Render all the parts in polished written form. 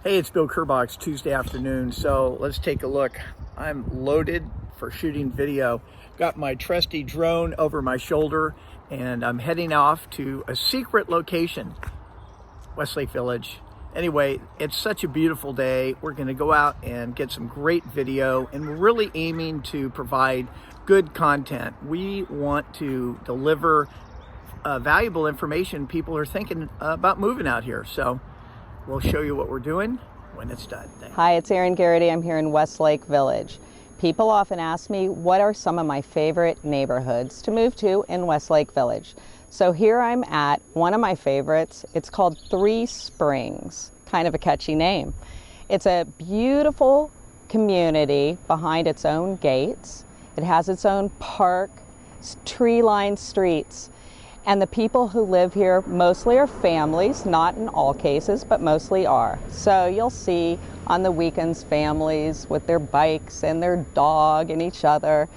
Hey, it's Bill Kerbox, Tuesday afternoon. So let's take a look. I'm loaded for shooting video. Got my trusty drone over my shoulder and I'm heading off to a secret location, Westlake Village. Anyway, it's such a beautiful day. We're gonna go out and get some great video, and we're really aiming to provide good content. We want to deliver valuable information. People are thinking about moving out here. So we'll show you what we're doing when it's done. Thanks. Hi, it's Erin Garrity. I'm here in Westlake Village. People often ask me what are some of my favorite neighborhoods to move to in Westlake Village. So here I'm at one of my favorites. It's called Three Springs, kind of a catchy name. It's a beautiful community behind its own gates. It has its own park, tree-lined streets. And the people who live here mostly are families, not in all cases, but mostly are. So you'll see on the weekends families with their bikes and their dog and each other.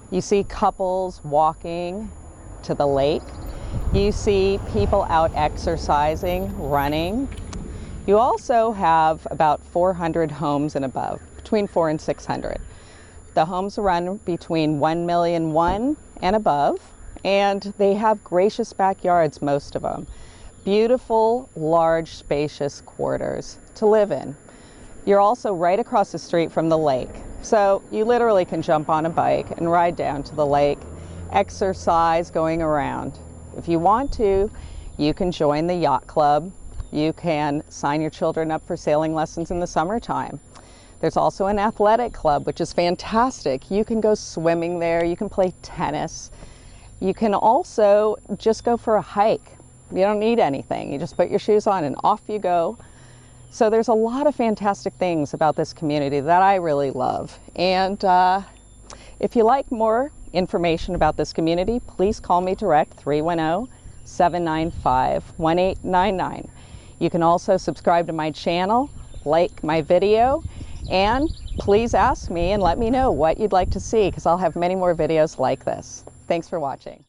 You see couples walking to the lake. You see people out exercising, running. You also have about 400 homes and above, between 400 and 600. The homes run between 1,000,001 and above. And they have gracious backyards, most of them. Beautiful, large, spacious quarters to live in. You're also right across the street from the lake. So you literally can jump on a bike and ride down to the lake, exercise going around. If you want to, you can join the yacht club. You can sign your children up for sailing lessons in the summertime. There's also an athletic club, which is fantastic. You can go swimming there. You can play tennis. You can also just go for a hike. You don't need anything. You just put your shoes on and off you go. So there's a lot of fantastic things about this community that I really love. And if you like more information about this community, please call me direct, 310-795-1899. You can also subscribe to my channel, like my video, and please ask me and let me know what you'd like to see, because I'll have many more videos like this. Thanks for watching.